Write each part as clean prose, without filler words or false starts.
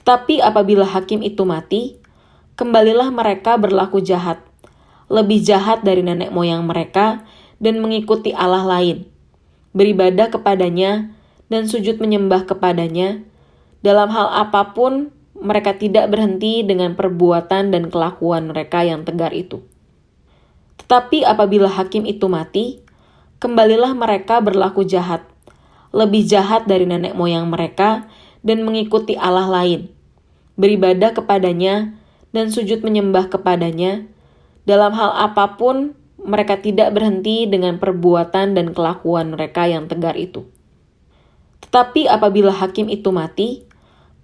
Tetapi apabila hakim itu mati, kembalilah mereka berlaku jahat, lebih jahat dari nenek moyang mereka, dan mengikuti Allah lain, beribadah kepadanya dan sujud menyembah kepadanya. Dalam hal apapun, mereka tidak berhenti dengan perbuatan dan kelakuan mereka yang tegar itu. Tetapi apabila hakim itu mati, kembalilah mereka berlaku jahat, lebih jahat dari nenek moyang mereka, dan mengikuti Allah lain, beribadah kepadanya dan sujud menyembah kepadanya. Dalam hal apapun, mereka tidak berhenti dengan perbuatan dan kelakuan mereka yang tegar itu. Tetapi apabila hakim itu mati,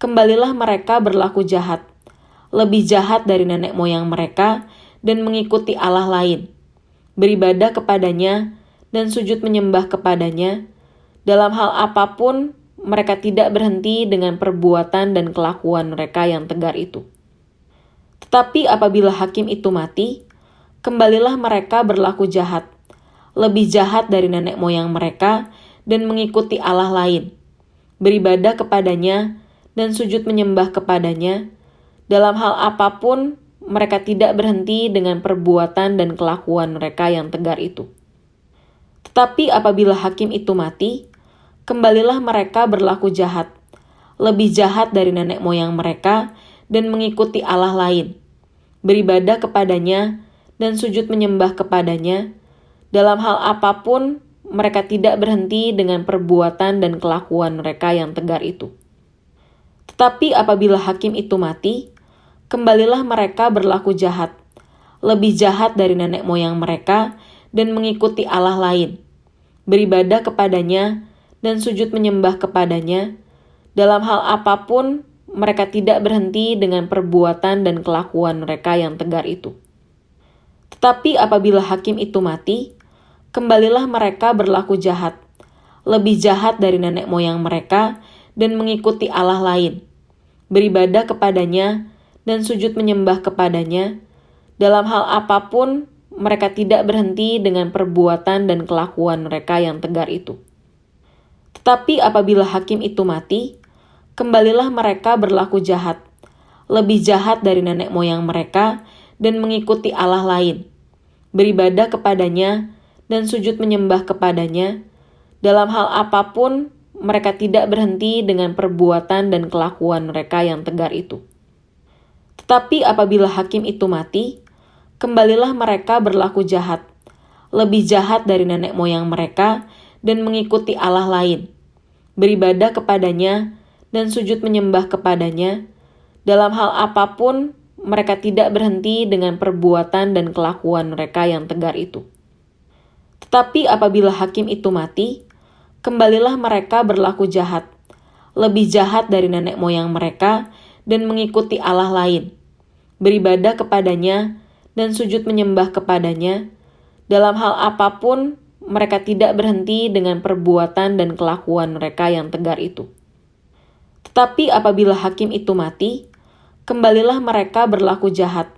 kembalilah mereka berlaku jahat, lebih jahat dari nenek moyang mereka, dan mengikuti Allah lain, beribadah kepadanya dan sujud menyembah kepadanya. Dalam hal apapun, mereka tidak berhenti dengan perbuatan dan kelakuan mereka yang tegar itu. Tetapi apabila hakim itu mati, kembalilah mereka berlaku jahat, lebih jahat dari nenek moyang mereka, dan mengikuti Allah lain, beribadah kepadanya dan sujud menyembah kepadanya. Dalam hal apapun, mereka tidak berhenti dengan perbuatan dan kelakuan mereka yang tegar itu. Tetapi apabila hakim itu mati, kembalilah mereka berlaku jahat, lebih jahat dari nenek moyang mereka, dan mengikuti Allah lain, beribadah kepadanya dan sujud menyembah kepadanya. Dalam hal apapun, mereka tidak berhenti dengan perbuatan dan kelakuan mereka yang tegar itu. Tetapi apabila hakim itu mati, kembalilah mereka berlaku jahat, lebih jahat dari nenek moyang mereka, dan mengikuti Allah lain, beribadah kepadanya dan sujud menyembah kepadanya. Dalam hal apapun, mereka tidak berhenti dengan perbuatan dan kelakuan mereka yang tegar itu. Tetapi apabila hakim itu mati, kembalilah mereka berlaku jahat, lebih jahat dari nenek moyang mereka, dan mengikuti Allah lain, beribadah kepadanya dan sujud menyembah kepadanya. Dalam hal apapun, mereka tidak berhenti dengan perbuatan dan kelakuan mereka yang tegar itu. Tetapi apabila hakim itu mati, kembalilah mereka berlaku jahat, lebih jahat dari nenek moyang mereka, dan mengikuti Allah lain, beribadah kepadanya dan sujud menyembah kepadanya. Dalam hal apapun, mereka tidak berhenti dengan perbuatan dan kelakuan mereka yang tegar itu. Tetapi apabila hakim itu mati, kembalilah mereka berlaku jahat, lebih jahat dari nenek moyang mereka, dan mengikuti Allah lain, beribadah kepadanya dan sujud menyembah kepadanya. Dalam hal apapun, mereka tidak berhenti dengan perbuatan dan kelakuan mereka yang tegar itu. Tetapi apabila hakim itu mati, kembalilah mereka berlaku jahat, lebih jahat dari nenek moyang mereka, dan mengikuti Allah lain, beribadah kepadanya dan sujud menyembah kepadanya. Dalam hal apapun, mereka tidak berhenti dengan perbuatan dan kelakuan mereka yang tegar itu. Tetapi apabila hakim itu mati, kembalilah mereka berlaku jahat,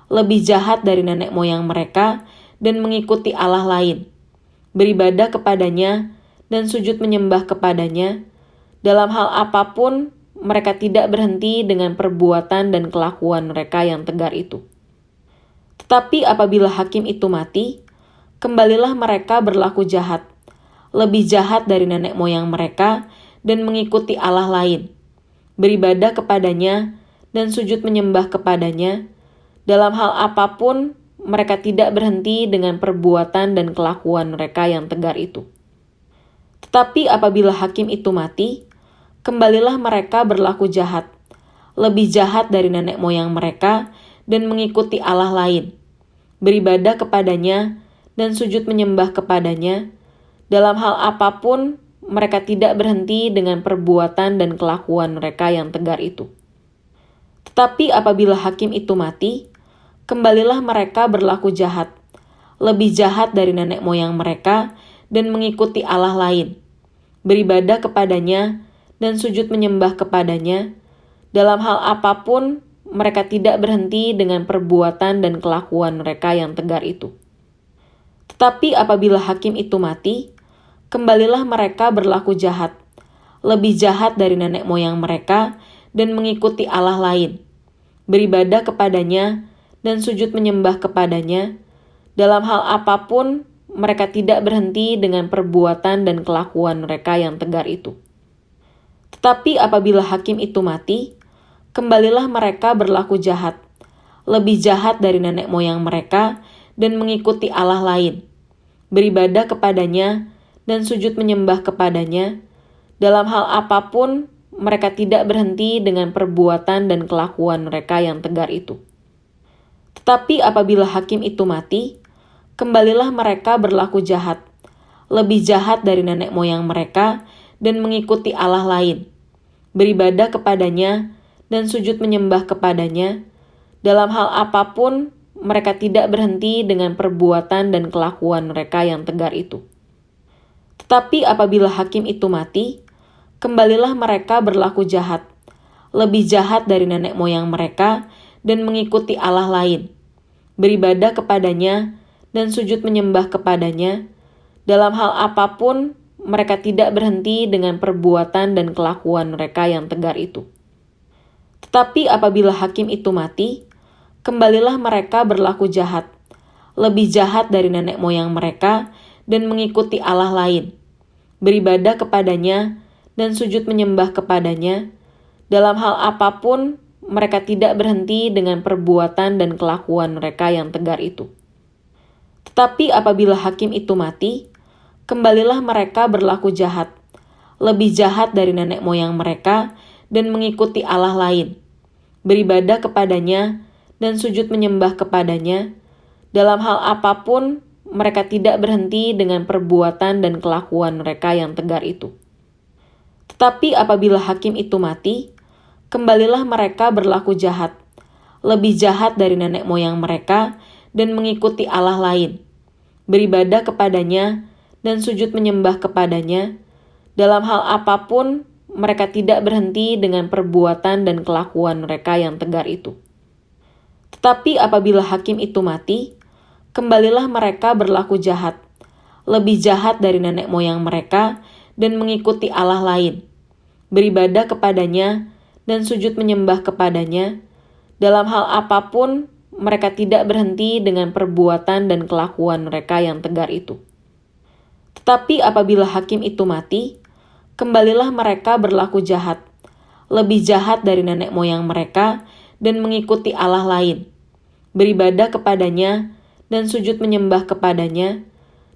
lebih jahat dari nenek moyang mereka, dan mengikuti Allah lain, beribadah kepadanya dan sujud menyembah kepadanya. Dalam hal apapun, mereka tidak berhenti dengan perbuatan dan kelakuan mereka yang tegar itu. Tetapi apabila hakim itu mati, kembalilah mereka berlaku jahat, lebih jahat dari nenek moyang mereka, dan mengikuti Allah lain, beribadah kepadanya dan sujud menyembah kepadanya. Dalam hal apapun, mereka tidak berhenti dengan perbuatan dan kelakuan mereka yang tegar itu. Tetapi apabila hakim itu mati, kembalilah mereka berlaku jahat, lebih jahat dari nenek moyang mereka, dan mengikuti Allah lain, beribadah kepadanya dan sujud menyembah kepadanya. Dalam hal apapun, mereka tidak berhenti dengan perbuatan dan kelakuan mereka yang tegar itu. Tetapi apabila hakim itu mati, kembalilah mereka berlaku jahat, lebih jahat dari nenek moyang mereka, dan mengikuti Allah lain, beribadah kepadanya dan sujud menyembah kepadanya. Dalam hal apapun, mereka tidak berhenti dengan perbuatan dan kelakuan mereka yang tegar itu. Tetapi apabila hakim itu mati, kembalilah mereka berlaku jahat, lebih jahat dari nenek moyang mereka, dan mengikuti Allah lain, beribadah kepadanya dan sujud menyembah kepadanya. Dalam hal apapun, mereka tidak berhenti dengan perbuatan dan kelakuan mereka yang tegar itu. Tetapi apabila hakim itu mati, kembalilah mereka berlaku jahat, lebih jahat dari nenek moyang mereka, dan mengikuti Allah lain, beribadah kepadanya dan sujud menyembah kepadanya. Dalam hal apapun, mereka tidak berhenti dengan perbuatan dan kelakuan mereka yang tegar itu. Tetapi apabila hakim itu mati, kembalilah mereka berlaku jahat, lebih jahat dari nenek moyang mereka, dan mengikuti Allah lain, beribadah kepadanya dan sujud menyembah kepadanya. Dalam hal apapun, mereka tidak berhenti dengan perbuatan dan kelakuan mereka yang tegar itu. Tetapi apabila hakim itu mati, kembalilah mereka berlaku jahat, lebih jahat dari nenek moyang mereka, dan mengikuti Allah lain, beribadah kepadanya dan sujud menyembah kepadanya. Dalam hal apapun, mereka tidak berhenti dengan perbuatan dan kelakuan mereka yang tegar itu. Tetapi apabila hakim itu mati, kembalilah mereka berlaku jahat, lebih jahat dari nenek moyang mereka, dan mengikuti Allah lain, beribadah kepadanya dan sujud menyembah kepadanya. Dalam hal apapun, mereka tidak berhenti dengan perbuatan dan kelakuan mereka yang tegar itu. Tetapi apabila hakim itu mati, kembalilah mereka berlaku jahat, lebih jahat dari nenek moyang mereka, dan mengikuti Allah lain, beribadah kepadanya dan sujud menyembah kepadanya. Dalam hal apapun, mereka tidak berhenti dengan perbuatan dan kelakuan mereka yang tegar itu. Tetapi apabila hakim itu mati, kembalilah mereka berlaku jahat, lebih jahat dari nenek moyang mereka, dan mengikuti Allah lain, beribadah kepadanya dan sujud menyembah kepadanya. Dalam hal apapun, mereka tidak berhenti dengan perbuatan dan kelakuan mereka yang tegar itu. Tetapi apabila hakim itu mati, kembalilah mereka berlaku jahat, lebih jahat dari nenek moyang mereka, dan mengikuti Allah lain, beribadah kepadanya dan sujud menyembah kepadanya. Dalam hal apapun, mereka tidak berhenti dengan perbuatan dan kelakuan mereka yang tegar itu. Tetapi apabila hakim itu mati, kembalilah mereka berlaku jahat, lebih jahat dari nenek moyang mereka, dan mengikuti Allah lain, beribadah kepadanya dan sujud menyembah kepadanya.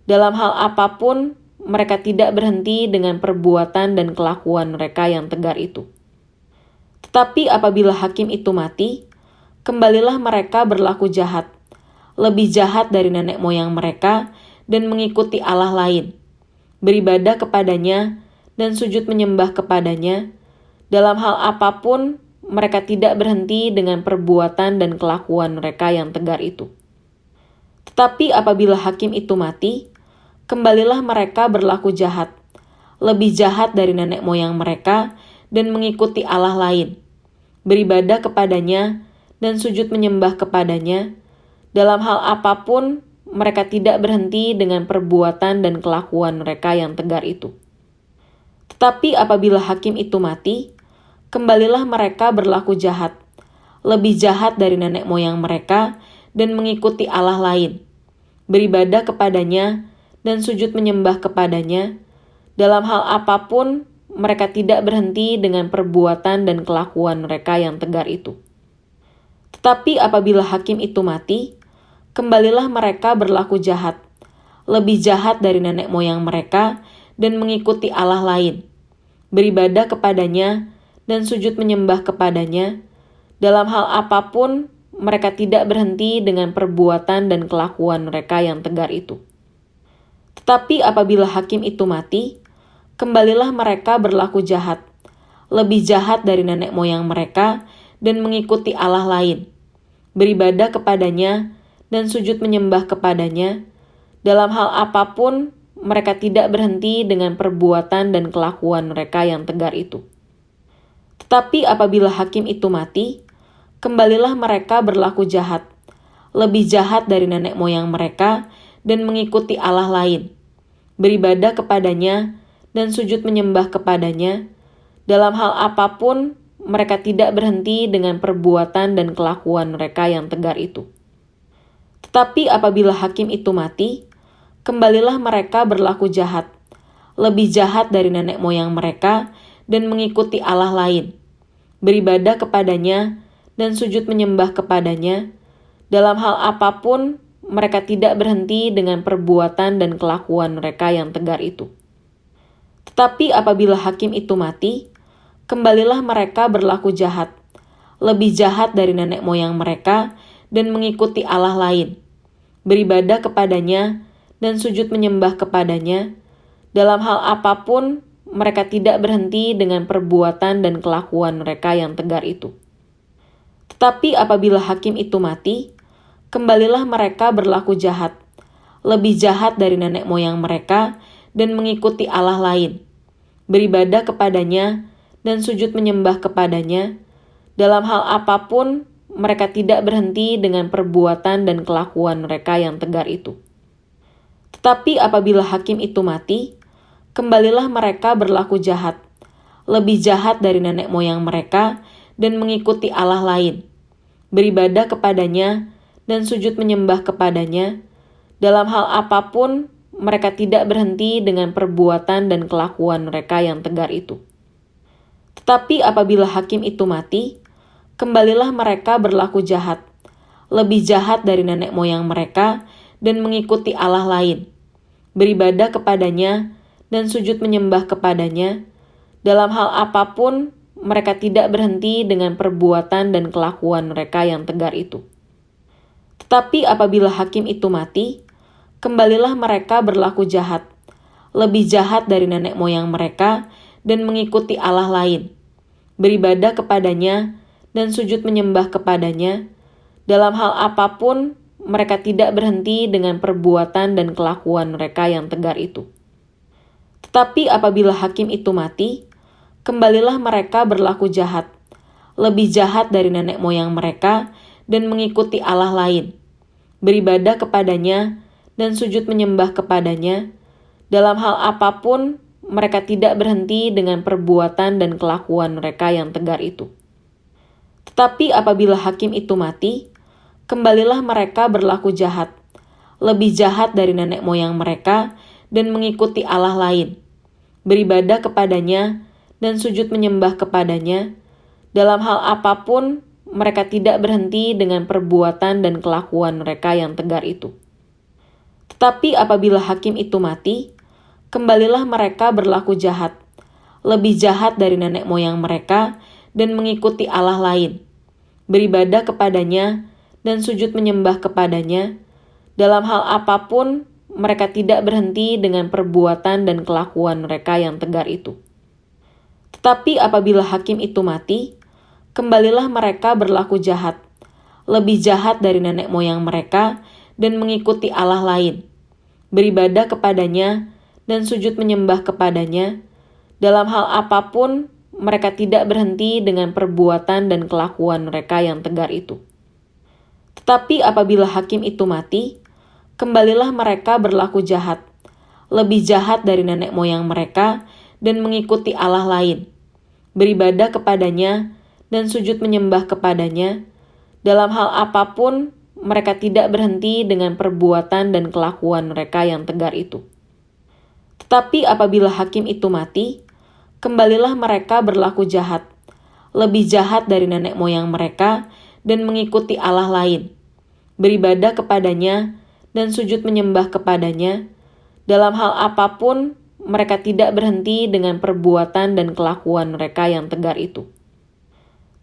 Dalam hal apapun, mereka tidak berhenti dengan perbuatan dan kelakuan mereka yang tegar itu. Tetapi apabila hakim itu mati, kembalilah mereka berlaku jahat, lebih jahat dari nenek moyang mereka, dan mengikuti Allah lain, beribadah kepadanya dan sujud menyembah kepadanya. Dalam hal apapun, mereka tidak berhenti dengan perbuatan dan kelakuan mereka yang tegar itu. Tetapi apabila hakim itu mati, kembalilah mereka berlaku jahat, lebih jahat dari nenek moyang mereka, dan mengikuti Allah lain, beribadah kepadanya dan sujud menyembah kepadanya. Dalam hal apapun, mereka tidak berhenti dengan perbuatan dan kelakuan mereka yang tegar itu. Tetapi apabila hakim itu mati, kembalilah mereka berlaku jahat, lebih jahat dari nenek moyang mereka, dan mengikuti Allah lain, beribadah kepadanya dan sujud menyembah kepadanya. Dalam hal apapun, mereka tidak berhenti dengan perbuatan dan kelakuan mereka yang tegar itu. Tetapi apabila hakim itu mati, kembalilah mereka berlaku jahat, lebih jahat dari nenek moyang mereka, dan mengikuti Allah lain, beribadah kepadanya dan sujud menyembah kepadanya. Dalam hal apapun, mereka tidak berhenti dengan perbuatan dan kelakuan mereka yang tegar itu. Tetapi apabila hakim itu mati, kembalilah mereka berlaku jahat, lebih jahat dari nenek moyang mereka, dan mengikuti Allah lain, beribadah kepadanya dan sujud menyembah kepadanya. Dalam hal apapun, mereka tidak berhenti dengan perbuatan dan kelakuan mereka yang tegar itu. Tetapi apabila hakim itu mati, kembalilah mereka berlaku jahat, lebih jahat dari nenek moyang mereka, dan mengikuti Allah lain, beribadah kepadanya dan sujud menyembah kepadanya. Dalam hal apapun, mereka tidak berhenti dengan perbuatan dan kelakuan mereka yang tegar itu. Tetapi apabila hakim itu mati, kembalilah mereka berlaku jahat, lebih jahat dari nenek moyang mereka, dan mengikuti Allah lain, beribadah kepadanya dan sujud menyembah kepadanya. Dalam hal apapun, mereka tidak berhenti dengan perbuatan dan kelakuan mereka yang tegar itu. Tetapi apabila hakim itu mati, kembalilah mereka berlaku jahat, lebih jahat dari nenek moyang mereka, dan mengikuti Allah lain, beribadah kepadanya dan sujud menyembah kepadanya. Dalam hal apapun, mereka tidak berhenti dengan perbuatan dan kelakuan mereka yang tegar itu. Tetapi apabila hakim itu mati, kembalilah mereka berlaku jahat, lebih jahat dari nenek moyang mereka, dan mengikuti Allah lain, beribadah kepadanya dan sujud menyembah kepadanya. Dalam hal apapun, mereka tidak berhenti dengan perbuatan dan kelakuan mereka yang tegar itu. Tetapi apabila hakim itu mati, kembalilah mereka berlaku jahat, lebih jahat dari nenek moyang mereka, dan mengikuti Allah lain, beribadah kepadanya dan sujud menyembah kepadanya. Dalam hal apapun, mereka tidak berhenti dengan perbuatan dan kelakuan mereka yang tegar itu. Tetapi apabila hakim itu mati, kembalilah mereka berlaku jahat, lebih jahat dari nenek moyang mereka, dan mengikuti Allah lain, beribadah kepadanya dan sujud menyembah kepadanya. Dalam hal apapun, mereka tidak berhenti dengan perbuatan dan kelakuan mereka yang tegar itu. Tetapi apabila hakim itu mati, kembalilah mereka berlaku jahat, lebih jahat dari nenek moyang mereka, dan mengikuti Allah lain, beribadah kepadanya dan sujud menyembah kepadanya. Dalam hal apapun, mereka tidak berhenti dengan perbuatan dan kelakuan mereka yang tegar itu. Tetapi apabila hakim itu mati, kembalilah mereka berlaku jahat, lebih jahat dari nenek moyang mereka, dan mengikuti Allah lain, beribadah kepadanya dan sujud menyembah kepadanya. Dalam hal apapun, mereka tidak berhenti dengan perbuatan dan kelakuan mereka yang tegar itu. Tetapi apabila hakim itu mati, kembalilah mereka berlaku jahat, lebih jahat dari nenek moyang mereka, dan mengikuti Allah lain, beribadah kepadanya dan sujud menyembah kepadanya. Dalam hal apapun, mereka tidak berhenti dengan perbuatan dan kelakuan mereka yang tegar itu. Tetapi apabila hakim itu mati, kembalilah mereka berlaku jahat, lebih jahat dari nenek moyang mereka, dan mengikuti Allah lain, beribadah kepadanya dan sujud menyembah kepadanya. Dalam hal apapun, mereka tidak berhenti dengan perbuatan dan kelakuan mereka yang tegar itu. Tetapi apabila hakim itu mati, kembalilah mereka berlaku jahat, lebih jahat dari nenek moyang mereka, dan mengikuti Allah lain, beribadah kepadanya dan sujud menyembah kepadanya. Dalam hal apapun, mereka tidak berhenti dengan perbuatan dan kelakuan mereka yang tegar itu. Tetapi apabila hakim itu mati, kembalilah mereka berlaku jahat, lebih jahat dari nenek moyang mereka, dan mengikuti Allah lain, beribadah kepadanya dan sujud menyembah kepadanya. Dalam hal apapun, mereka tidak berhenti dengan perbuatan dan kelakuan mereka yang tegar itu. Tetapi apabila hakim itu mati, kembalilah mereka berlaku jahat, lebih jahat dari nenek moyang mereka, dan mengikuti Allah lain, beribadah kepadanya dan sujud menyembah kepadanya. Dalam hal apapun, mereka tidak berhenti dengan perbuatan dan kelakuan mereka yang tegar itu.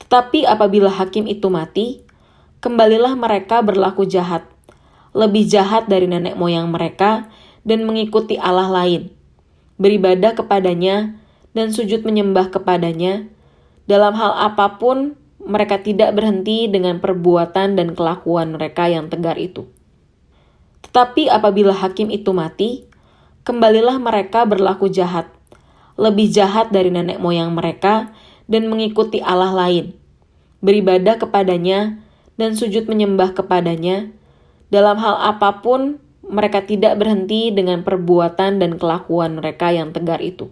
Tetapi apabila hakim itu mati, kembalilah mereka berlaku jahat, lebih jahat dari nenek moyang mereka, dan mengikuti Allah lain, beribadah kepadanya dan sujud menyembah kepadanya. Dalam hal apapun, mereka tidak berhenti dengan perbuatan dan kelakuan mereka yang tegar itu. Tetapi apabila hakim itu mati, kembalilah mereka berlaku jahat, lebih jahat dari nenek moyang mereka, dan mengikuti Allah lain, beribadah kepadanya dan sujud menyembah kepadanya. Dalam hal apapun, mereka tidak berhenti dengan perbuatan dan kelakuan mereka yang tegar itu.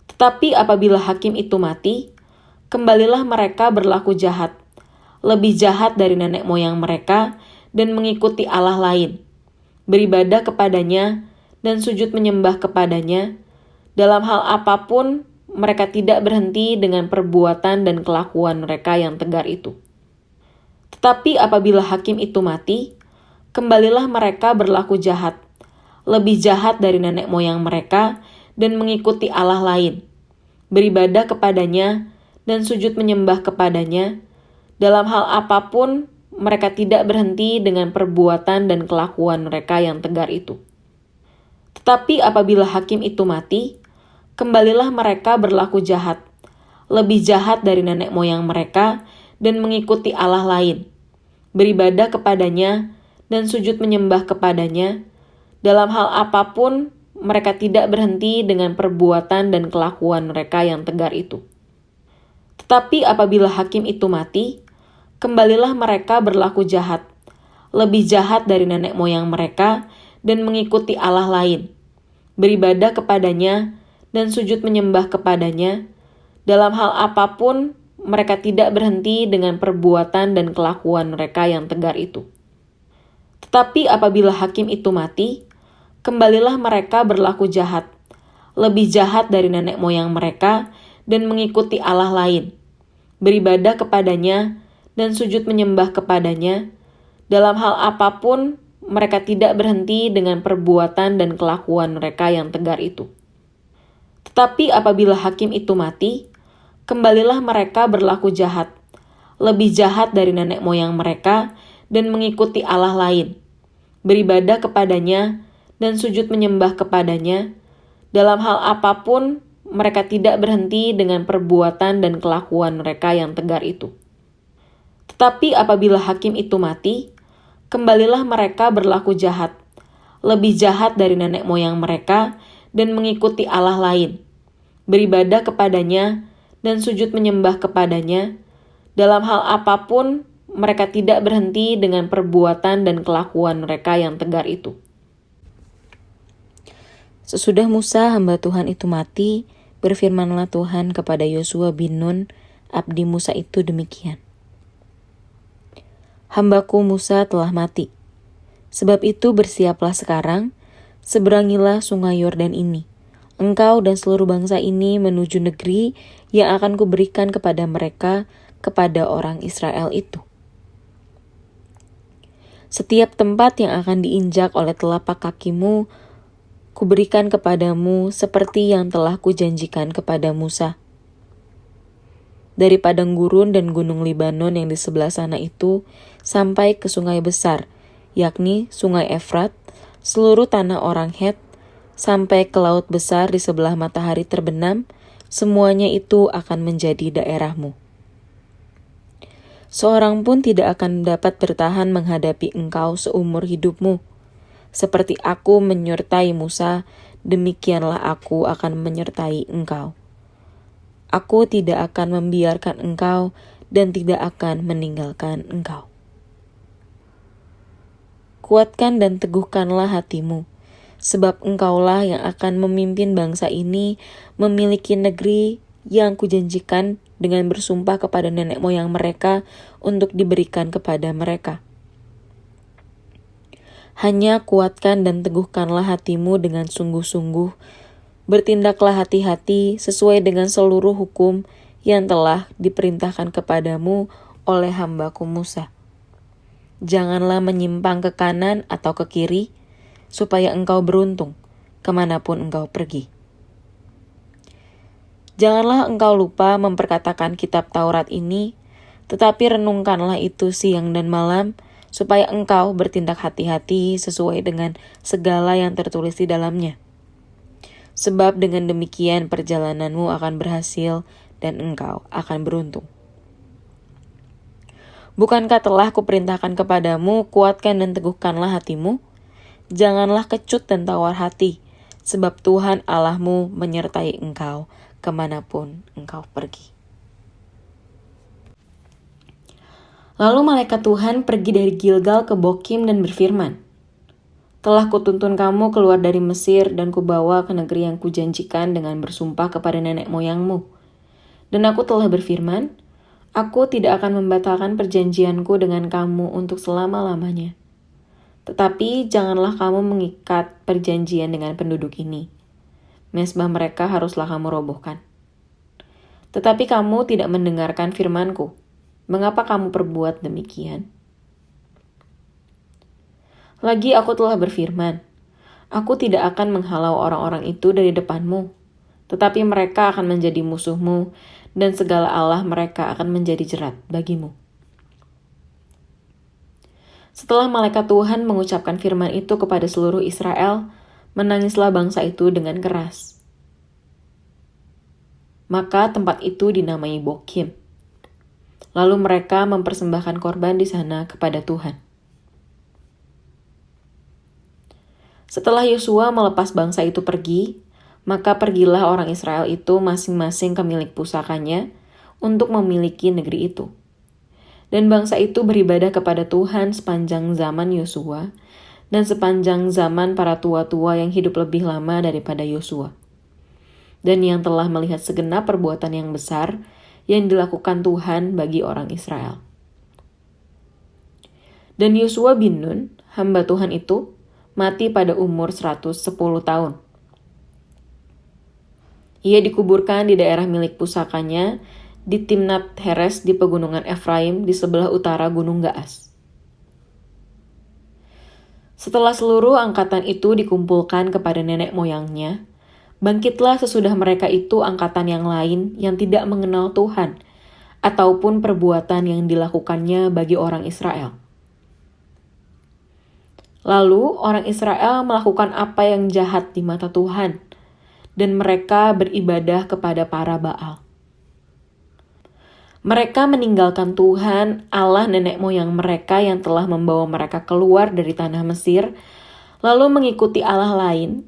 Tetapi apabila hakim itu mati, kembalilah mereka berlaku jahat, lebih jahat dari nenek moyang mereka, dan mengikuti Allah lain, beribadah kepadanya, dan sujud menyembah kepadanya. Dalam hal apapun, mereka tidak berhenti dengan perbuatan dan kelakuan mereka yang tegar itu. Tetapi apabila hakim itu mati, kembalilah mereka berlaku jahat, lebih jahat dari nenek moyang mereka, dan mengikuti Allah lain, beribadah kepadanya, dan sujud menyembah kepadanya. Dalam hal apapun, mereka tidak berhenti dengan perbuatan dan kelakuan mereka yang tegar itu. Tetapi apabila hakim itu mati, kembalilah mereka berlaku jahat, lebih jahat dari nenek moyang mereka, dan mengikuti Allah lain, beribadah kepadanya, dan sujud menyembah kepadanya. Dalam hal apapun, mereka tidak berhenti dengan perbuatan dan kelakuan mereka yang tegar itu. Tetapi apabila hakim itu mati, kembalilah mereka berlaku jahat, lebih jahat dari nenek moyang mereka, dan mengikuti Allah lain, beribadah kepadanya, dan sujud menyembah kepadanya. Dalam hal apapun, mereka tidak berhenti dengan perbuatan dan kelakuan mereka yang tegar itu. Tetapi apabila hakim itu mati, kembalilah mereka berlaku jahat, lebih jahat dari nenek moyang mereka, dan mengikuti Allah lain, beribadah kepadanya, dan sujud menyembah kepadanya. Dalam hal apapun, mereka tidak berhenti dengan perbuatan dan kelakuan mereka yang tegar itu. Tetapi apabila hakim itu mati, kembalilah mereka berlaku jahat, lebih jahat dari nenek moyang mereka, dan mengikuti Allah lain, beribadah kepadanya, dan sujud menyembah kepadanya. Dalam hal apapun, mereka tidak berhenti dengan perbuatan dan kelakuan mereka yang tegar itu. Tetapi apabila hakim itu mati, kembalilah mereka berlaku jahat, lebih jahat dari nenek moyang mereka, dan mengikuti Allah lain, beribadah kepadanya, dan sujud menyembah kepadanya. Dalam hal apapun, mereka tidak berhenti dengan perbuatan dan kelakuan mereka yang tegar itu. Sesudah Musa hamba Tuhan itu mati, berfirmanlah Tuhan kepada Yosua bin Nun, abdi Musa itu demikian. Hambaku Musa telah mati. Sebab itu bersiaplah sekarang, seberangilah sungai Yordan ini. Engkau dan seluruh bangsa ini menuju negeri yang akan kuberikan kepada mereka, kepada orang Israel itu. Setiap tempat yang akan diinjak oleh telapak kakimu, kuberikan kepadamu seperti yang telah kujanjikan kepada Musa. Dari padang gurun dan gunung Libanon yang di sebelah sana itu, sampai ke sungai besar, yakni sungai Efrat, seluruh tanah orang Het, sampai ke laut besar di sebelah matahari terbenam, semuanya itu akan menjadi daerahmu. Seorang pun tidak akan dapat bertahan menghadapi engkau seumur hidupmu. Seperti aku menyertai Musa, demikianlah aku akan menyertai engkau. Aku tidak akan membiarkan engkau dan tidak akan meninggalkan engkau. Kuatkan dan teguhkanlah hatimu, sebab engkaulah yang akan memimpin bangsa ini memiliki negeri yang kujanjikan dengan bersumpah kepada nenek moyang mereka untuk diberikan kepada mereka. Hanya kuatkan dan teguhkanlah hatimu dengan sungguh-sungguh, bertindaklah hati-hati sesuai dengan seluruh hukum yang telah diperintahkan kepadamu oleh hambaku Musa. Janganlah menyimpang ke kanan atau ke kiri, supaya engkau beruntung kemanapun engkau pergi. Janganlah engkau lupa memperkatakan kitab Taurat ini, tetapi renungkanlah itu siang dan malam, supaya engkau bertindak hati-hati sesuai dengan segala yang tertulis di dalamnya. Sebab dengan demikian perjalananmu akan berhasil dan engkau akan beruntung. Bukankah telah kuperintahkan kepadamu, kuatkan dan teguhkanlah hatimu? Janganlah kecut dan tawar hati, sebab Tuhan Allahmu menyertai engkau kemanapun engkau pergi. Lalu malaikat Tuhan pergi dari Gilgal ke Bokim dan berfirman, telah kutuntun kamu keluar dari Mesir dan kubawa ke negeri yang kujanjikan dengan bersumpah kepada nenek moyangmu. Dan aku telah berfirman, aku tidak akan membatalkan perjanjianku dengan kamu untuk selama-lamanya. Tetapi janganlah kamu mengikat perjanjian dengan penduduk ini. Mezbah mereka haruslah kamu robohkan. Tetapi kamu tidak mendengarkan firmanku. Mengapa kamu perbuat demikian? Lagi aku telah berfirman, aku tidak akan menghalau orang-orang itu dari depanmu, tetapi mereka akan menjadi musuhmu, dan segala Allah mereka akan menjadi jerat bagimu. Setelah malaikat Tuhan mengucapkan firman itu kepada seluruh Israel, menangislah bangsa itu dengan keras. Maka tempat itu dinamai Bokim. Lalu mereka mempersembahkan korban di sana kepada Tuhan. Setelah Yosua melepas bangsa itu pergi, maka pergilah orang Israel itu masing-masing ke milik pusakanya untuk memiliki negeri itu. Dan bangsa itu beribadah kepada Tuhan sepanjang zaman Yosua dan sepanjang zaman para tua-tua yang hidup lebih lama daripada Yosua. Dan yang telah melihat segenap perbuatan yang besar yang dilakukan Tuhan bagi orang Israel. Dan Yosua bin Nun, hamba Tuhan itu, mati pada umur 110 tahun. Ia dikuburkan di daerah milik pusakanya di Timnat Heres di pegunungan Efraim di sebelah utara Gunung Gaas. Setelah seluruh angkatan itu dikumpulkan kepada nenek moyangnya, bangkitlah sesudah mereka itu angkatan yang lain yang tidak mengenal Tuhan, ataupun perbuatan yang dilakukannya bagi orang Israel. Lalu orang Israel melakukan apa yang jahat di mata Tuhan, dan mereka beribadah kepada para Baal. Mereka meninggalkan Tuhan, Allah nenek moyang mereka yang telah membawa mereka keluar dari tanah Mesir, lalu mengikuti Allah lain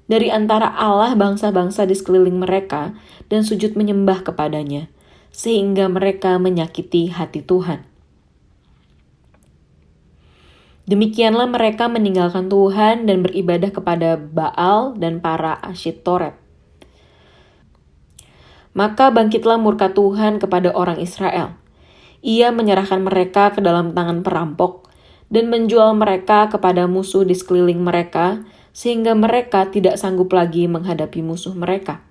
dari antara Allah bangsa-bangsa di sekeliling mereka dan sujud menyembah kepadanya, sehingga mereka menyakiti hati Tuhan. Demikianlah mereka meninggalkan Tuhan dan beribadah kepada Baal dan para Asyitoret. Maka bangkitlah murka Tuhan kepada orang Israel. Ia menyerahkan mereka ke dalam tangan perampok dan menjual mereka kepada musuh di sekeliling mereka, sehingga mereka tidak sanggup lagi menghadapi musuh mereka.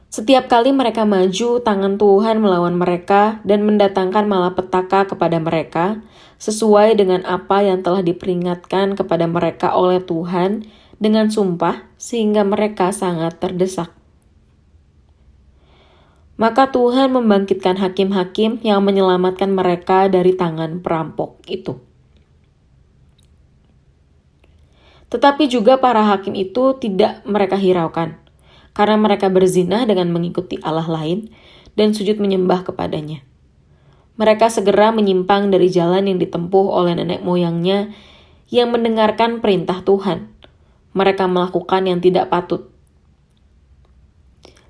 Setiap kali mereka maju, tangan Tuhan melawan mereka dan mendatangkan malapetaka kepada mereka, sesuai dengan apa yang telah diperingatkan kepada mereka oleh Tuhan dengan sumpah, sehingga mereka sangat terdesak. Maka Tuhan membangkitkan hakim-hakim yang menyelamatkan mereka dari tangan perampok itu. Tetapi juga para hakim itu tidak mereka hiraukan, karena mereka berzinah dengan mengikuti Allah lain dan sujud menyembah kepadanya. Mereka segera menyimpang dari jalan yang ditempuh oleh nenek moyangnya yang mendengarkan perintah Tuhan. Mereka melakukan yang tidak patut.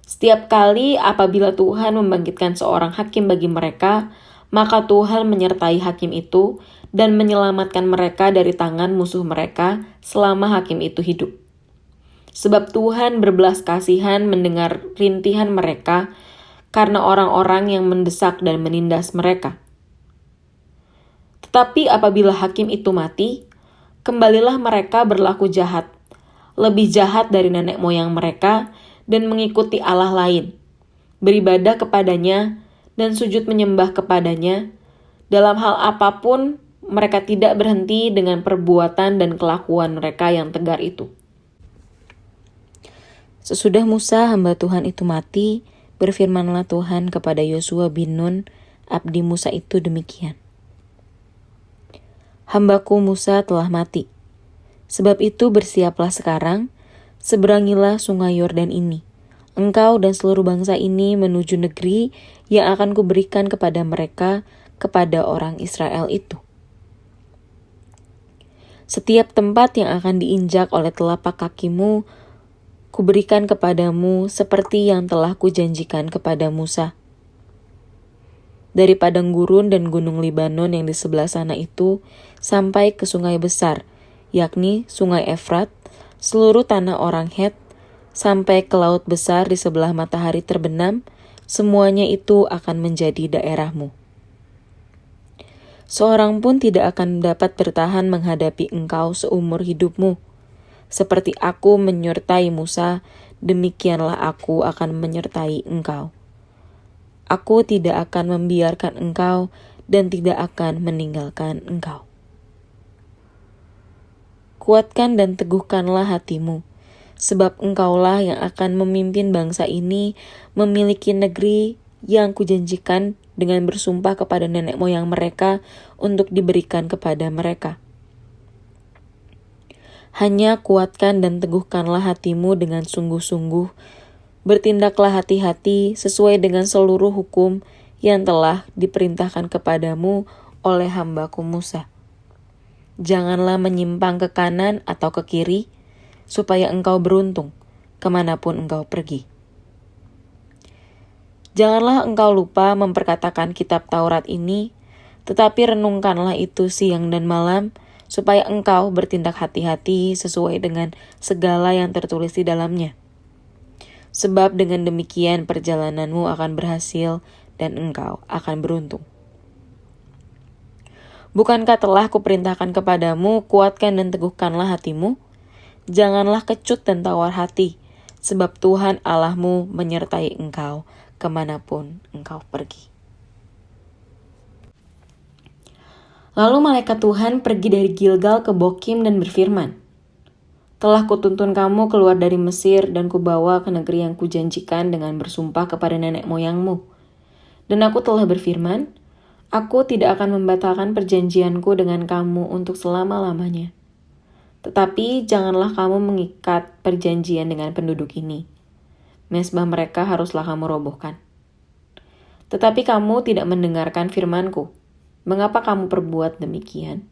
Setiap kali apabila Tuhan membangkitkan seorang hakim bagi mereka, maka Tuhan menyertai hakim itu dan menyelamatkan mereka dari tangan musuh mereka selama hakim itu hidup. Sebab Tuhan berbelas kasihan mendengar rintihan mereka karena orang-orang yang mendesak dan menindas mereka. Tetapi apabila hakim itu mati, kembalilah mereka berlaku jahat, lebih jahat dari nenek moyang mereka, dan mengikuti Allah lain, beribadah kepadanya, dan sujud menyembah kepadanya. Dalam hal apapun, mereka tidak berhenti dengan perbuatan dan kelakuan mereka yang tegar itu. Sesudah Musa hamba Tuhan itu mati, berfirmanlah Tuhan kepada Yosua bin Nun, abdi Musa itu demikian. Hambaku Musa telah mati. Sebab itu bersiaplah sekarang, seberangilah sungai Yordan ini. Engkau dan seluruh bangsa ini menuju negeri yang akan kuberikan kepada mereka, kepada orang Israel itu. Setiap tempat yang akan diinjak oleh telapak kakimu, kuberikan kepadamu seperti yang telah kujanjikan kepada Musa. Dari padang gurun dan gunung Libanon yang di sebelah sana itu, sampai ke sungai besar, yakni sungai Efrat, seluruh tanah orang Het, sampai ke laut besar di sebelah matahari terbenam, semuanya itu akan menjadi daerahmu. Seorang pun tidak akan dapat bertahan menghadapi engkau seumur hidupmu. Seperti aku menyertai Musa, demikianlah aku akan menyertai engkau. Aku tidak akan membiarkan engkau dan tidak akan meninggalkan engkau. Kuatkan dan teguhkanlah hatimu, sebab engkaulah yang akan memimpin bangsa ini memiliki negeri yang kujanjikan dengan bersumpah kepada nenek moyang mereka untuk diberikan kepada mereka. Hanya kuatkan dan teguhkanlah hatimu dengan sungguh-sungguh, bertindaklah hati-hati sesuai dengan seluruh hukum yang telah diperintahkan kepadamu oleh hambaku Musa. Janganlah menyimpang ke kanan atau ke kiri, supaya engkau beruntung kemanapun engkau pergi. Janganlah engkau lupa memperkatakan kitab Taurat ini, tetapi renungkanlah itu siang dan malam, supaya engkau bertindak hati-hati sesuai dengan segala yang tertulis di dalamnya. Sebab dengan demikian perjalananmu akan berhasil dan engkau akan beruntung. Bukankah telah kuperintahkan kepadamu, kuatkan dan teguhkanlah hatimu? Janganlah kecut dan tawar hati, sebab Tuhan Allahmu menyertai engkau kemanapun engkau pergi. Lalu malaikat Tuhan pergi dari Gilgal ke Bokim dan berfirman, "Telah kutuntun kamu keluar dari Mesir dan kubawa ke negeri yang kujanjikan dengan bersumpah kepada nenek moyangmu. Dan aku telah berfirman, aku tidak akan membatalkan perjanjianku dengan kamu untuk selama-lamanya. Tetapi janganlah kamu mengikat perjanjian dengan penduduk ini. Mezbah mereka haruslah kamu robohkan. Tetapi kamu tidak mendengarkan firmanku. Mengapa kamu perbuat demikian?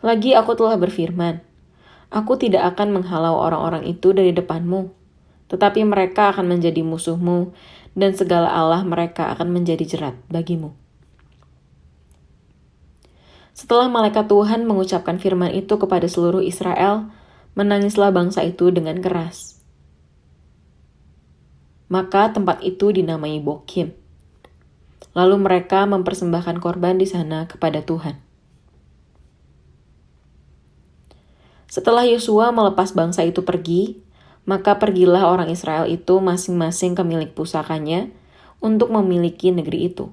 Lagi aku telah berfirman, aku tidak akan menghalau orang-orang itu dari depanmu, tetapi mereka akan menjadi musuhmu, dan segala Allah mereka akan menjadi jerat bagimu." Setelah malaikat Tuhan mengucapkan firman itu kepada seluruh Israel, menangislah bangsa itu dengan keras. Maka tempat itu dinamai Bokim. Lalu mereka mempersembahkan korban di sana kepada Tuhan. Setelah Yosua melepas bangsa itu pergi, maka pergilah orang Israel itu masing-masing ke milik pusakanya untuk memiliki negeri itu.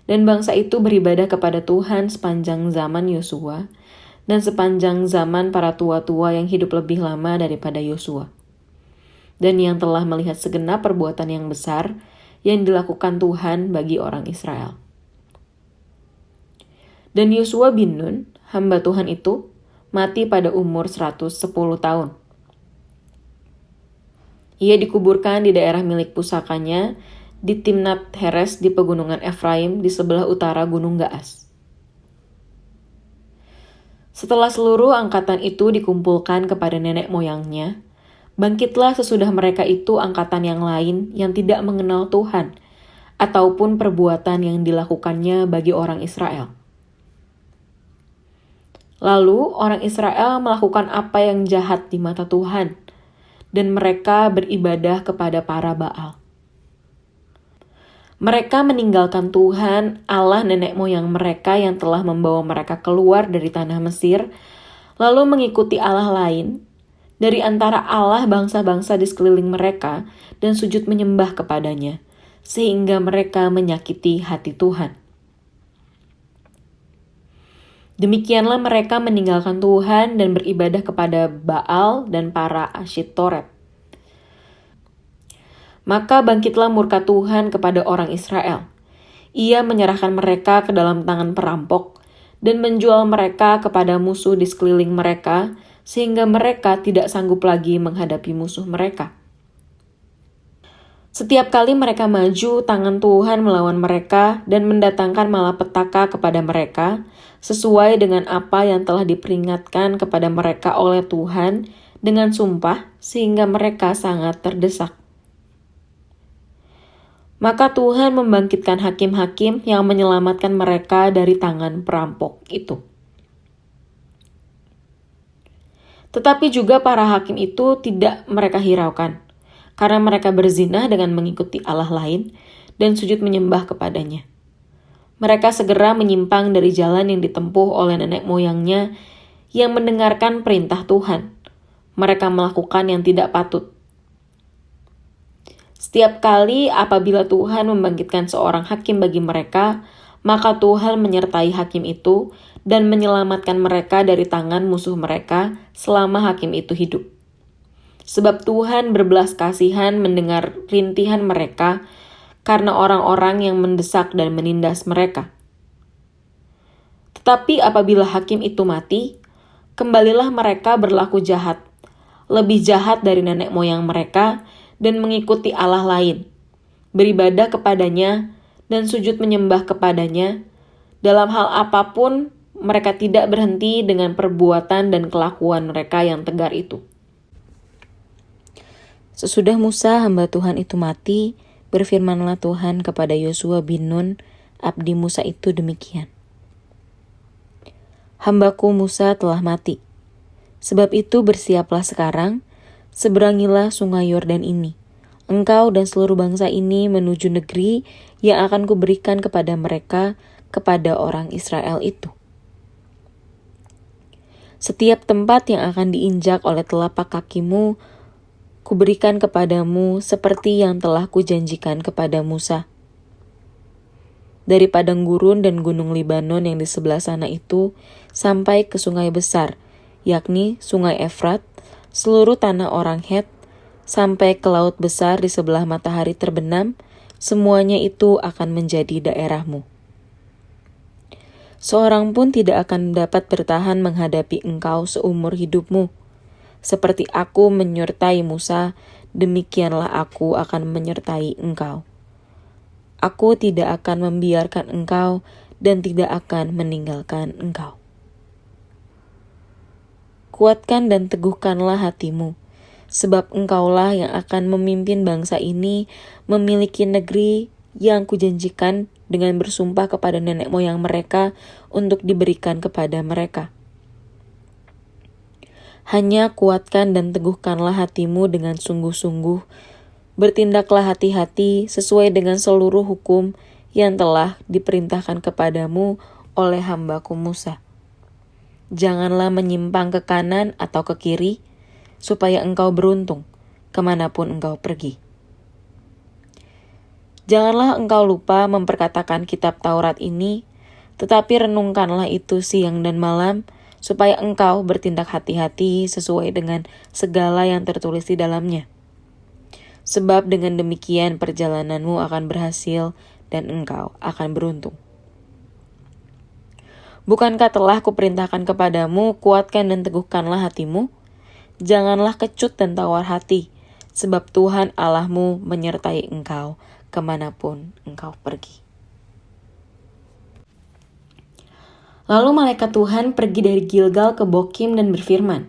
Dan bangsa itu beribadah kepada Tuhan sepanjang zaman Yosua dan sepanjang zaman para tua-tua yang hidup lebih lama daripada Yosua, dan yang telah melihat segenap perbuatan yang besar yang dilakukan Tuhan bagi orang Israel. Dan Yosua bin Nun, hamba Tuhan itu, mati pada umur 110 tahun. Ia dikuburkan di daerah milik pusakanya di Timnat Heres di pegunungan Efraim di sebelah utara Gunung Gaas. Setelah seluruh angkatan itu dikumpulkan kepada nenek moyangnya, bangkitlah sesudah mereka itu angkatan yang lain yang tidak mengenal Tuhan, ataupun perbuatan yang dilakukannya bagi orang Israel. Lalu orang Israel melakukan apa yang jahat di mata Tuhan, dan mereka beribadah kepada para Baal. Mereka meninggalkan Tuhan, Allah nenek moyang mereka yang telah membawa mereka keluar dari tanah Mesir, lalu mengikuti Allah lain dari antara Allah bangsa-bangsa di sekeliling mereka dan sujud menyembah kepadanya, sehingga mereka menyakiti hati Tuhan. Demikianlah mereka meninggalkan Tuhan dan beribadah kepada Baal dan para Asyitoret. Maka bangkitlah murka Tuhan kepada orang Israel. Ia menyerahkan mereka ke dalam tangan perampok dan menjual mereka kepada musuh di sekeliling mereka, sehingga mereka tidak sanggup lagi menghadapi musuh mereka. Setiap kali mereka maju, tangan Tuhan melawan mereka dan mendatangkan malapetaka kepada mereka, sesuai dengan apa yang telah diperingatkan kepada mereka oleh Tuhan dengan sumpah, sehingga mereka sangat terdesak. Maka Tuhan membangkitkan hakim-hakim yang menyelamatkan mereka dari tangan perampok itu. Tetapi juga para hakim itu tidak mereka hiraukan, karena mereka berzinah dengan mengikuti Allah lain dan sujud menyembah kepadanya. Mereka segera menyimpang dari jalan yang ditempuh oleh nenek moyangnya yang mendengarkan perintah Tuhan. Mereka melakukan yang tidak patut. Setiap kali apabila Tuhan membangkitkan seorang hakim bagi mereka, maka Tuhan menyertai hakim itu dan menyelamatkan mereka dari tangan musuh mereka selama hakim itu hidup. Sebab Tuhan berbelas kasihan mendengar rintihan mereka karena orang-orang yang mendesak dan menindas mereka. Tetapi apabila hakim itu mati, kembalilah mereka berlaku jahat, lebih jahat dari nenek moyang mereka, dan mengikuti Allah lain, beribadah kepadanya, dan sujud menyembah kepadanya. Dalam hal apapun, mereka tidak berhenti dengan perbuatan dan kelakuan mereka yang tegar itu. Sesudah Musa hamba Tuhan itu mati, berfirmanlah Tuhan kepada Yosua bin Nun, abdi Musa itu demikian. Hambaku Musa telah mati. Sebab itu bersiaplah sekarang, seberangilah sungai Yordan ini. Engkau dan seluruh bangsa ini menuju negeri yang akan kuberikan kepada mereka, kepada orang Israel itu. Setiap tempat yang akan diinjak oleh telapak kakimu, kuberikan kepadamu seperti yang telah kujanjikan kepada Musa. Dari padang gurun dan gunung Libanon yang di sebelah sana itu, sampai ke sungai besar, yakni sungai Efrat, seluruh tanah orang Het, sampai ke laut besar di sebelah matahari terbenam, semuanya itu akan menjadi daerahmu. Seorang pun tidak akan dapat bertahan menghadapi engkau seumur hidupmu. Seperti aku menyertai Musa, demikianlah aku akan menyertai engkau. Aku tidak akan membiarkan engkau dan tidak akan meninggalkan engkau. Kuatkan dan teguhkanlah hatimu, sebab engkaulah yang akan memimpin bangsa ini memiliki negeri yang kujanjikan dengan bersumpah kepada nenek moyang mereka untuk diberikan kepada mereka. Hanya kuatkan dan teguhkanlah hatimu dengan sungguh-sungguh. Bertindaklah hati-hati sesuai dengan seluruh hukum yang telah diperintahkan kepadamu oleh hambaku Musa. Janganlah menyimpang ke kanan atau ke kiri, supaya engkau beruntung kemanapun engkau pergi. Janganlah engkau lupa memperkatakan kitab Taurat ini, tetapi renungkanlah itu siang dan malam, supaya engkau bertindak hati-hati sesuai dengan segala yang tertulis di dalamnya. Sebab dengan demikian perjalananmu akan berhasil dan engkau akan beruntung. Bukankah telah kuperintahkan kepadamu, kuatkan dan teguhkanlah hatimu? Janganlah kecut dan tawar hati, sebab Tuhan Allahmu menyertai engkau kemanapun engkau pergi. Lalu malaikat Tuhan pergi dari Gilgal ke Bokim dan berfirman,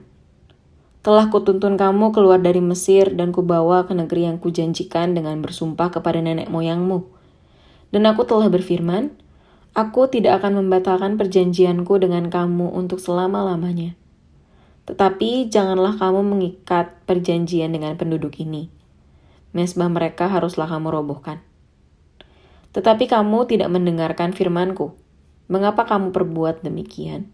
telah kutuntun kamu keluar dari Mesir dan kubawa ke negeri yang kujanjikan dengan bersumpah kepada nenek moyangmu. Dan aku telah berfirman, aku tidak akan membatalkan perjanjianku dengan kamu untuk selama-lamanya. Tetapi janganlah kamu mengikat perjanjian dengan penduduk ini. Mezbah mereka haruslah kamu robohkan. Tetapi kamu tidak mendengarkan firmanku. Mengapa kamu perbuat demikian?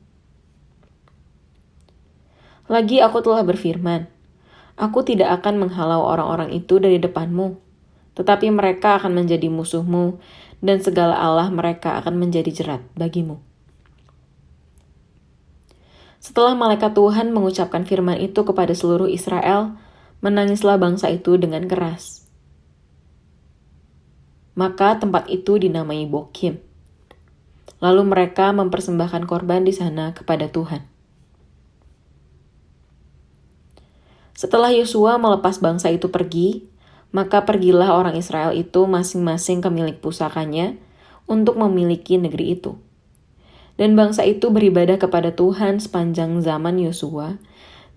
Lagi aku telah berfirman, aku tidak akan menghalau orang-orang itu dari depanmu, tetapi mereka akan menjadi musuhmu, dan segala Allah mereka akan menjadi jerat bagimu. Setelah malaikat Tuhan mengucapkan firman itu kepada seluruh Israel, menangislah bangsa itu dengan keras. Maka tempat itu dinamai Bokim. Lalu mereka mempersembahkan korban di sana kepada Tuhan. Setelah Yosua melepas bangsa itu pergi, maka pergilah orang Israel itu masing-masing ke milik pusakanya untuk memiliki negeri itu. Dan bangsa itu beribadah kepada Tuhan sepanjang zaman Yosua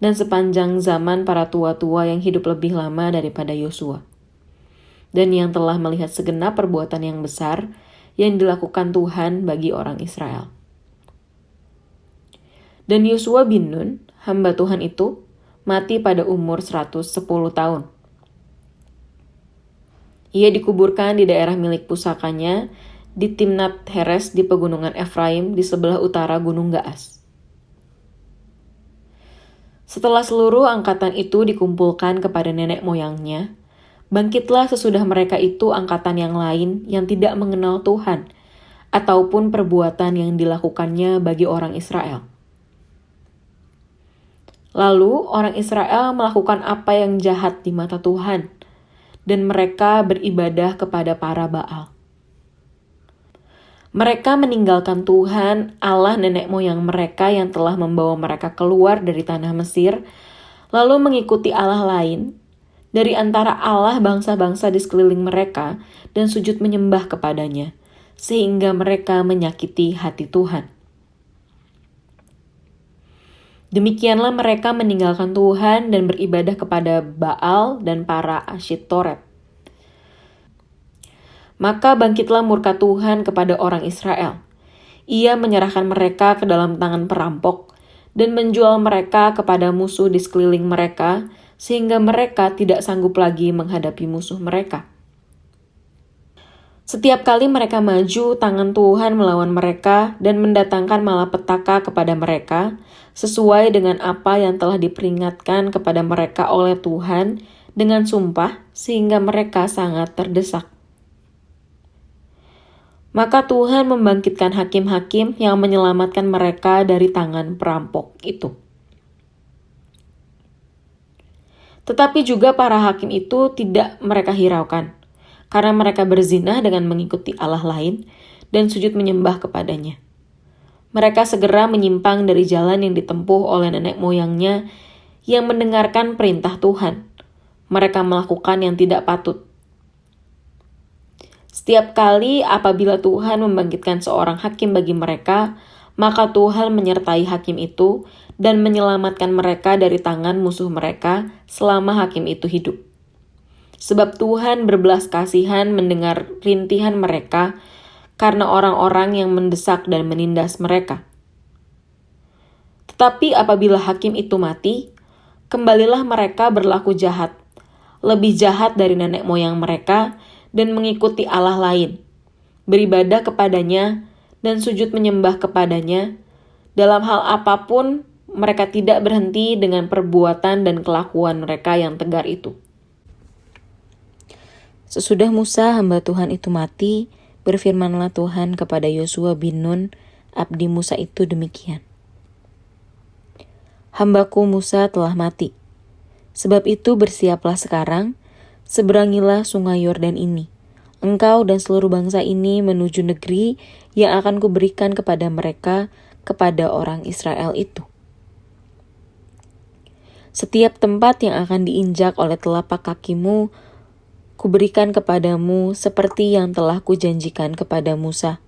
dan sepanjang zaman para tua-tua yang hidup lebih lama daripada Yosua. Dan yang telah melihat segenap perbuatan yang besar yang dilakukan Tuhan bagi orang Israel. Dan Yosua bin Nun, hamba Tuhan itu, mati pada umur 110 tahun. Ia dikuburkan di daerah milik pusakanya di Timnat Heres di pegunungan Efraim di sebelah utara Gunung Gaas. Setelah seluruh angkatan itu dikumpulkan kepada nenek moyangnya, bangkitlah sesudah mereka itu angkatan yang lain yang tidak mengenal Tuhan, ataupun perbuatan yang dilakukannya bagi orang Israel. Lalu orang Israel melakukan apa yang jahat di mata Tuhan, dan mereka beribadah kepada para Baal. Mereka meninggalkan Tuhan, Allah nenek moyang mereka yang telah membawa mereka keluar dari tanah Mesir, lalu mengikuti Allah lain dari antara Allah bangsa-bangsa di sekeliling mereka dan sujud menyembah kepadanya, sehingga mereka menyakiti hati Tuhan. Demikianlah mereka meninggalkan Tuhan dan beribadah kepada Baal dan para Asyitoret. Maka bangkitlah murka Tuhan kepada orang Israel. Ia menyerahkan mereka ke dalam tangan perampok dan menjual mereka kepada musuh di sekeliling mereka, sehingga mereka tidak sanggup lagi menghadapi musuh mereka. Setiap kali mereka maju, tangan Tuhan melawan mereka dan mendatangkan malapetaka kepada mereka, sesuai dengan apa yang telah diperingatkan kepada mereka oleh Tuhan dengan sumpah, sehingga mereka sangat terdesak. Maka Tuhan membangkitkan hakim-hakim yang menyelamatkan mereka dari tangan perampok itu. Tetapi juga para hakim itu tidak mereka hiraukan, karena mereka berzina dengan mengikuti Allah lain dan sujud menyembah kepadanya. Mereka segera menyimpang dari jalan yang ditempuh oleh nenek moyangnya yang mendengarkan perintah Tuhan. Mereka melakukan yang tidak patut. Setiap kali apabila Tuhan membangkitkan seorang hakim bagi mereka, maka Tuhan menyertai hakim itu dan menyelamatkan mereka dari tangan musuh mereka selama hakim itu hidup. Sebab Tuhan berbelas kasihan mendengar rintihan mereka karena orang-orang yang mendesak dan menindas mereka. Tetapi apabila hakim itu mati, kembalilah mereka berlaku jahat, lebih jahat dari nenek moyang mereka, dan mengikuti Allah lain, beribadah kepadanya dan sujud menyembah kepadanya. Dalam hal apapun, mereka tidak berhenti dengan perbuatan dan kelakuan mereka yang tegar itu. Sesudah Musa hamba Tuhan itu mati, berfirmanlah Tuhan kepada Yosua bin Nun, abdi Musa itu demikian. Hambaku Musa telah mati. Sebab itu bersiaplah sekarang, seberangilah sungai Yordan ini. Engkau dan seluruh bangsa ini menuju negeri yang akan kuberikan kepada mereka, kepada orang Israel itu. Setiap tempat yang akan diinjak oleh telapak kakimu, kuberikan kepadamu seperti yang telah kujanjikan kepada Musa.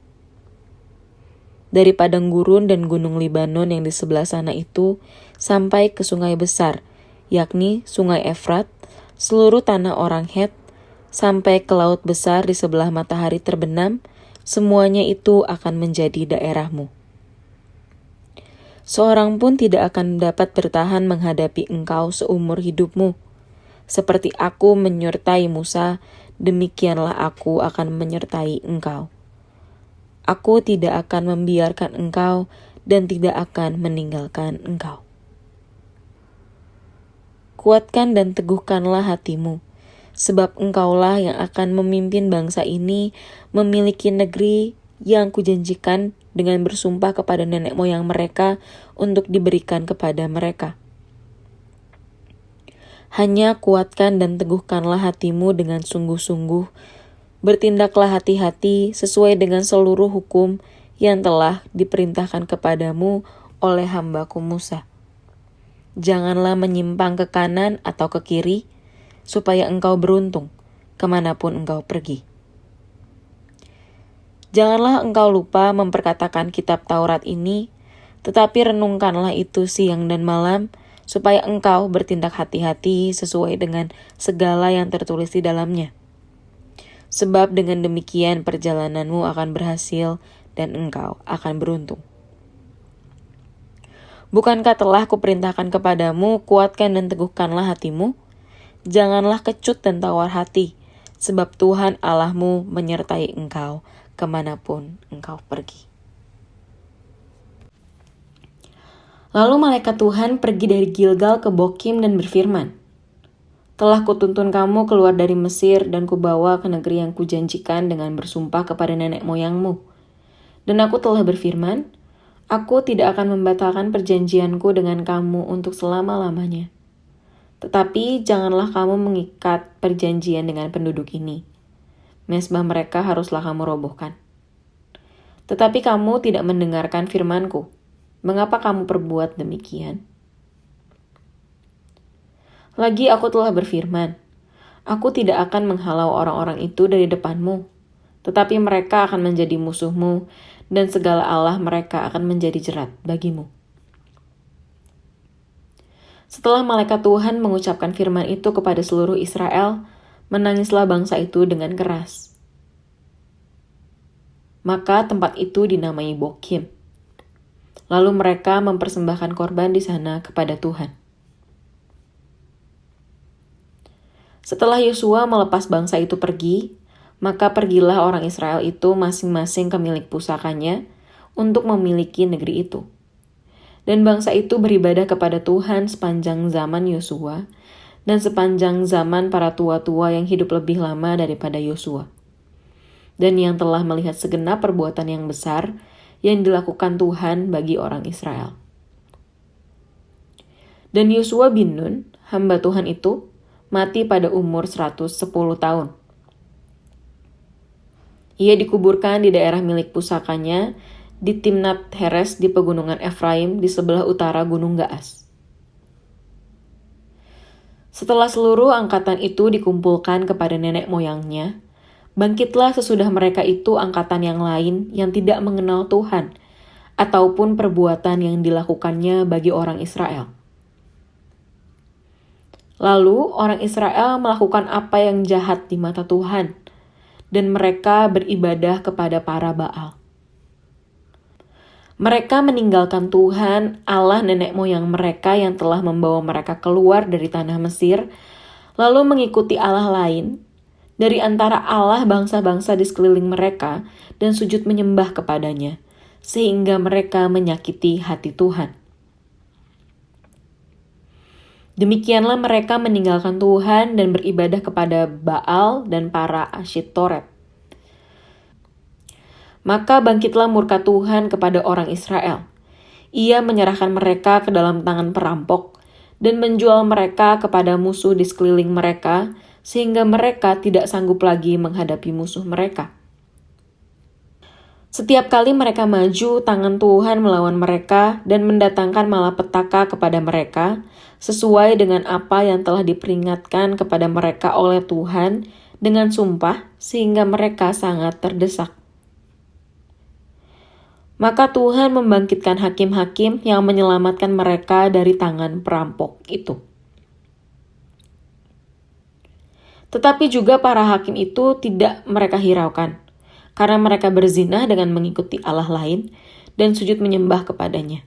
Dari padang gurun dan gunung Libanon yang di sebelah sana itu, sampai ke sungai besar, yakni sungai Efrat, seluruh tanah orang Het, sampai ke laut besar di sebelah matahari terbenam, semuanya itu akan menjadi daerahmu. Seorang pun tidak akan dapat bertahan menghadapi engkau seumur hidupmu. Seperti aku menyertai Musa, demikianlah aku akan menyertai engkau. Aku tidak akan membiarkan engkau dan tidak akan meninggalkan engkau. Kuatkan dan teguhkanlah hatimu, sebab engkaulah yang akan memimpin bangsa ini memiliki negeri yang kujanjikan dengan bersumpah kepada nenek moyang mereka untuk diberikan kepada mereka. Hanya kuatkan dan teguhkanlah hatimu dengan sungguh-sungguh. Bertindaklah hati-hati sesuai dengan seluruh hukum yang telah diperintahkan kepadamu oleh hambaku Musa. Janganlah menyimpang ke kanan atau ke kiri, supaya engkau beruntung kemanapun engkau pergi. Janganlah engkau lupa memperkatakan kitab Taurat ini, tetapi renungkanlah itu siang dan malam, supaya engkau bertindak hati-hati sesuai dengan segala yang tertulis di dalamnya. Sebab dengan demikian perjalananmu akan berhasil dan engkau akan beruntung. Bukankah telah kuperintahkan kepadamu, kuatkan dan teguhkanlah hatimu? Janganlah kecut dan tawar hati, sebab Tuhan Allahmu menyertai engkau kemanapun engkau pergi. Lalu malaikat Tuhan pergi dari Gilgal ke Bokim dan berfirman, "Telah kutuntun kamu keluar dari Mesir dan kubawa ke negeri yang kujanjikan dengan bersumpah kepada nenek moyangmu. Dan aku telah berfirman, aku tidak akan membatalkan perjanjianku dengan kamu untuk selama-lamanya. Tetapi janganlah kamu mengikat perjanjian dengan penduduk ini. Mezbah mereka haruslah kamu robohkan. Tetapi kamu tidak mendengarkan firmanku. Mengapa kamu perbuat demikian? Lagi aku telah berfirman, aku tidak akan menghalau orang-orang itu dari depanmu, tetapi mereka akan menjadi musuhmu, dan segala Allah mereka akan menjadi jerat bagimu." Setelah malaikat Tuhan mengucapkan firman itu kepada seluruh Israel, menangislah bangsa itu dengan keras. Maka tempat itu dinamai Bokim. Lalu mereka mempersembahkan korban di sana kepada Tuhan. Setelah Yosua melepas bangsa itu pergi, maka pergilah orang Israel itu masing-masing ke milik pusakanya untuk memiliki negeri itu. Dan bangsa itu beribadah kepada Tuhan sepanjang zaman Yosua dan sepanjang zaman para tua-tua yang hidup lebih lama daripada Yosua, dan yang telah melihat segenap perbuatan yang besar yang dilakukan Tuhan bagi orang Israel. Dan Yosua bin Nun, hamba Tuhan itu, mati pada umur 110 tahun. Ia dikuburkan di daerah milik pusakanya di Timnat Heres di pegunungan Efraim di sebelah utara Gunung Gaas. Setelah seluruh angkatan itu dikumpulkan kepada nenek moyangnya, bangkitlah sesudah mereka itu angkatan yang lain yang tidak mengenal Tuhan, ataupun perbuatan yang dilakukannya bagi orang Israel. Lalu orang Israel melakukan apa yang jahat di mata Tuhan, dan mereka beribadah kepada para Baal. Mereka meninggalkan Tuhan, Allah nenek moyang mereka yang telah membawa mereka keluar dari tanah Mesir, lalu mengikuti Allah lain dari antara Allah bangsa-bangsa di sekeliling mereka dan sujud menyembah kepadanya, sehingga mereka menyakiti hati Tuhan. Demikianlah mereka meninggalkan Tuhan dan beribadah kepada Baal dan para Asyitoret. Maka bangkitlah murka Tuhan kepada orang Israel. Ia menyerahkan mereka ke dalam tangan perampok dan menjual mereka kepada musuh di sekeliling mereka, sehingga mereka tidak sanggup lagi menghadapi musuh mereka. Setiap kali mereka maju, tangan Tuhan melawan mereka dan mendatangkan malapetaka kepada mereka, sesuai dengan apa yang telah diperingatkan kepada mereka oleh Tuhan dengan sumpah, sehingga mereka sangat terdesak. Maka Tuhan membangkitkan hakim-hakim yang menyelamatkan mereka dari tangan perampok itu. Tetapi juga para hakim itu tidak mereka hiraukan, karena mereka berzinah dengan mengikuti Allah lain dan sujud menyembah kepadanya.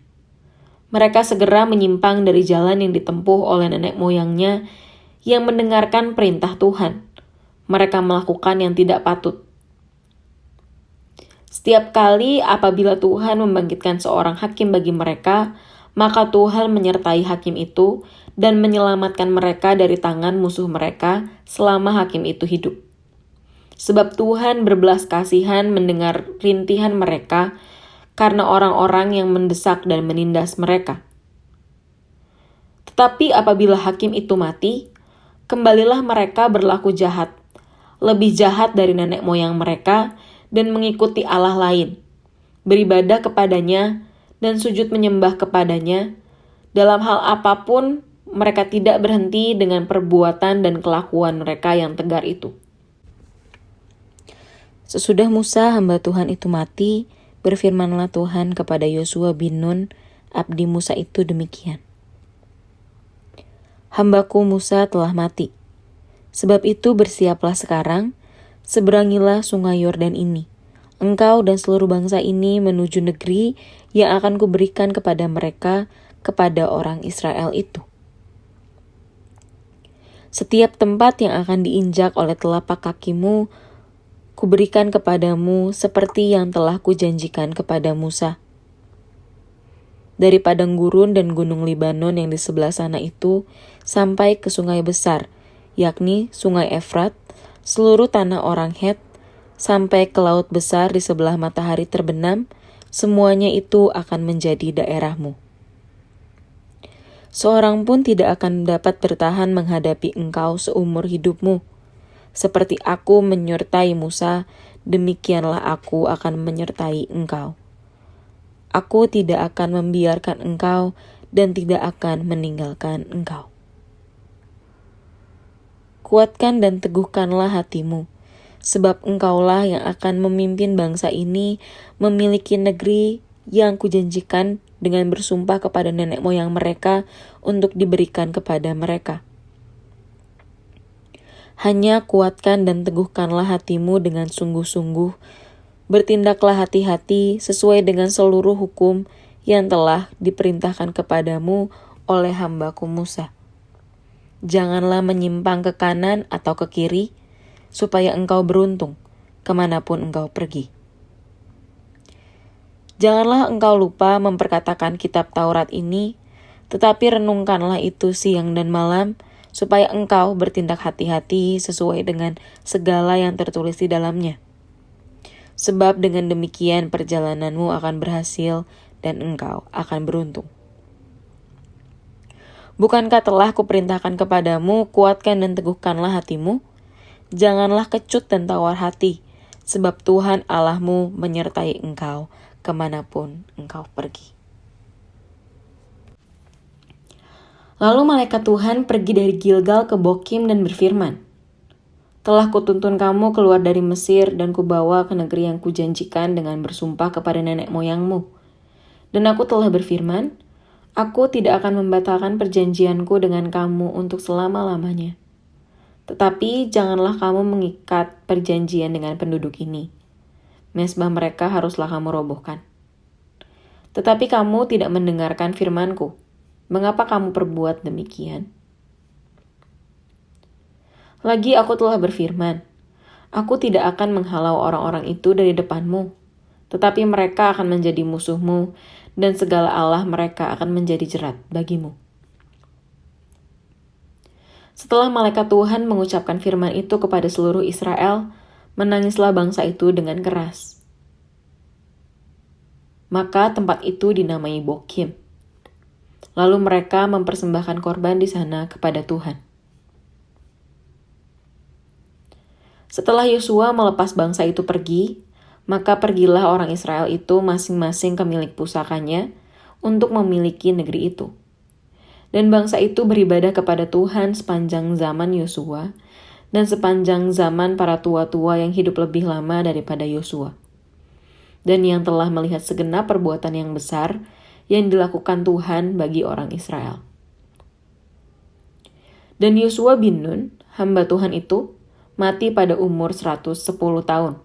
Mereka segera menyimpang dari jalan yang ditempuh oleh nenek moyangnya yang mendengarkan perintah Tuhan. Mereka melakukan yang tidak patut. Setiap kali apabila Tuhan membangkitkan seorang hakim bagi mereka, maka Tuhan menyertai hakim itu dan menyelamatkan mereka dari tangan musuh mereka selama hakim itu hidup. Sebab Tuhan berbelas kasihan mendengar rintihan mereka karena orang-orang yang mendesak dan menindas mereka. Tetapi apabila hakim itu mati, kembalilah mereka berlaku jahat, lebih jahat dari nenek moyang mereka, dan mengikuti Allah lain, beribadah kepadanya dan sujud menyembah kepadanya. Dalam hal apapun, mereka tidak berhenti dengan perbuatan dan kelakuan mereka yang tegar itu. Sesudah Musa hamba Tuhan itu mati, berfirmanlah Tuhan kepada Yosua bin Nun, abdi Musa itu demikian. Hambaku Musa telah mati. Sebab itu bersiaplah sekarang, seberangilah sungai Yordan ini. Engkau dan seluruh bangsa ini menuju negeri yang akan kuberikan kepada mereka kepada orang Israel itu. Setiap tempat yang akan diinjak oleh telapak kakimu, kuberikan kepadamu seperti yang telah kujanjikan kepada Musa. Dari padang gurun dan gunung Libanon yang di sebelah sana itu, sampai ke sungai besar, yakni sungai Efrat, seluruh tanah orang Het, sampai ke laut besar di sebelah matahari terbenam, semuanya itu akan menjadi daerahmu. Seorang pun tidak akan dapat bertahan menghadapi engkau seumur hidupmu. Seperti aku menyertai Musa, demikianlah aku akan menyertai engkau. Aku tidak akan membiarkan engkau dan tidak akan meninggalkan engkau. Kuatkan dan teguhkanlah hatimu, sebab engkaulah yang akan memimpin bangsa ini memiliki negeri yang kujanjikan dengan bersumpah kepada nenek moyang mereka untuk diberikan kepada mereka. Hanya kuatkan dan teguhkanlah hatimu dengan sungguh-sungguh, bertindaklah hati-hati sesuai dengan seluruh hukum yang telah diperintahkan kepadamu oleh hambaku Musa. Janganlah menyimpang ke kanan atau ke kiri, supaya engkau beruntung kemanapun engkau pergi. Janganlah engkau lupa memperkatakan kitab Taurat ini, tetapi renungkanlah itu siang dan malam, supaya engkau bertindak hati-hati sesuai dengan segala yang tertulis di dalamnya. Sebab dengan demikian perjalananmu akan berhasil dan engkau akan beruntung. Bukankah telah kuperintahkan kepadamu, kuatkan dan teguhkanlah hatimu? Janganlah kecut dan tawar hati, sebab Tuhan Allahmu menyertai engkau kemanapun engkau pergi. Lalu malaikat Tuhan pergi dari Gilgal ke Bokim dan berfirman, telah kutuntun kamu keluar dari Mesir dan kubawa ke negeri yang kujanjikan dengan bersumpah kepada nenek moyangmu. Dan aku telah berfirman, aku tidak akan membatalkan perjanjianku dengan kamu untuk selama-lamanya. Tetapi janganlah kamu mengikat perjanjian dengan penduduk ini. Mezbah mereka haruslah kamu robohkan. Tetapi kamu tidak mendengarkan firman-Ku. Mengapa kamu perbuat demikian? Lagi aku telah berfirman, aku tidak akan menghalau orang-orang itu dari depanmu, tetapi mereka akan menjadi musuhmu, dan segala Allah mereka akan menjadi jerat bagimu. Setelah malaikat Tuhan mengucapkan firman itu kepada seluruh Israel, menangislah bangsa itu dengan keras. Maka tempat itu dinamai Bokim. Lalu mereka mempersembahkan korban di sana kepada Tuhan. Setelah Yosua melepas bangsa itu pergi, maka pergilah orang Israel itu masing-masing ke milik pusakanya untuk memiliki negeri itu. Dan bangsa itu beribadah kepada Tuhan sepanjang zaman Yosua dan sepanjang zaman para tua-tua yang hidup lebih lama daripada Yosua, dan yang telah melihat segenap perbuatan yang besar yang dilakukan Tuhan bagi orang Israel. Dan Yosua bin Nun, hamba Tuhan itu, mati pada umur 110 tahun.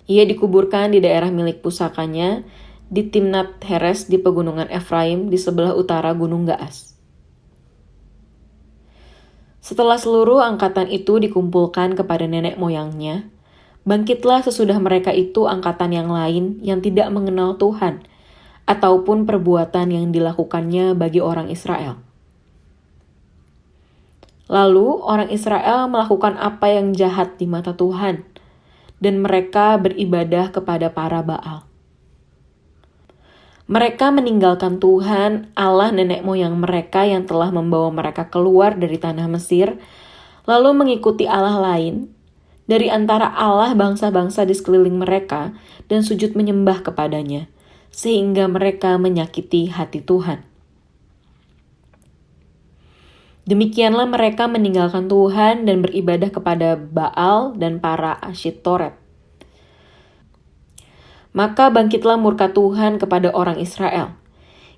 Ia dikuburkan di daerah milik pusakanya di Timnat Heres di pegunungan Efraim di sebelah utara Gunung Gaas. Setelah seluruh angkatan itu dikumpulkan kepada nenek moyangnya, bangkitlah sesudah mereka itu angkatan yang lain yang tidak mengenal Tuhan, ataupun perbuatan yang dilakukannya bagi orang Israel. Lalu orang Israel melakukan apa yang jahat di mata Tuhan, dan mereka beribadah kepada para Baal. Mereka meninggalkan Tuhan, Allah nenek moyang mereka yang telah membawa mereka keluar dari tanah Mesir, lalu mengikuti Allah lain dari antara Allah bangsa-bangsa di sekeliling mereka dan sujud menyembah kepadanya, sehingga mereka menyakiti hati Tuhan. Demikianlah mereka meninggalkan Tuhan dan beribadah kepada Baal dan para Asyitoret. Maka bangkitlah murka Tuhan kepada orang Israel.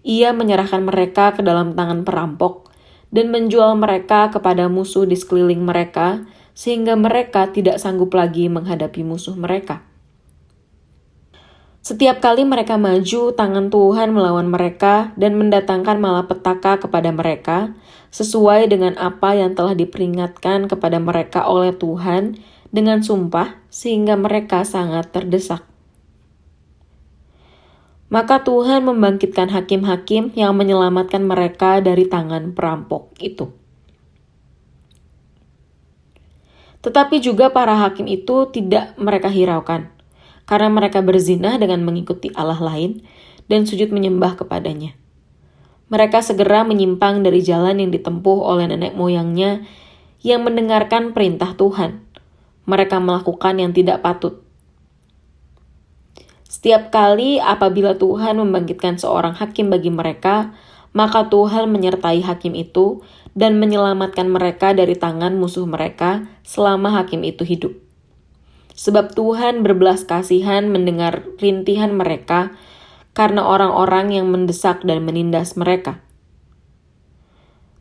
Ia menyerahkan mereka ke dalam tangan perampok dan menjual mereka kepada musuh di sekeliling mereka, sehingga mereka tidak sanggup lagi menghadapi musuh mereka. Setiap kali mereka maju, tangan Tuhan melawan mereka dan mendatangkan malapetaka kepada mereka, sesuai dengan apa yang telah diperingatkan kepada mereka oleh Tuhan dengan sumpah, sehingga mereka sangat terdesak. Maka Tuhan membangkitkan hakim-hakim yang menyelamatkan mereka dari tangan perampok itu. Tetapi juga para hakim itu tidak mereka hiraukan, karena mereka berzinah dengan mengikuti Allah lain dan sujud menyembah kepadanya. Mereka segera menyimpang dari jalan yang ditempuh oleh nenek moyangnya yang mendengarkan perintah Tuhan. Mereka melakukan yang tidak patut. Setiap kali apabila Tuhan membangkitkan seorang hakim bagi mereka, maka Tuhan menyertai hakim itu dan menyelamatkan mereka dari tangan musuh mereka selama hakim itu hidup. Sebab Tuhan berbelas kasihan mendengar rintihan mereka karena orang-orang yang mendesak dan menindas mereka.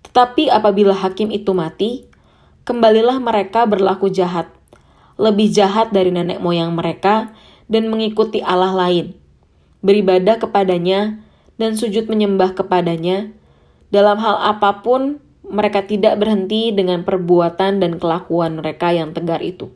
Tetapi apabila hakim itu mati, kembalilah mereka berlaku jahat, lebih jahat dari nenek moyang mereka, dan mengikuti Allah lain, beribadah kepadanya dan sujud menyembah kepadanya. Dalam hal apapun, mereka tidak berhenti dengan perbuatan dan kelakuan mereka yang tegar itu.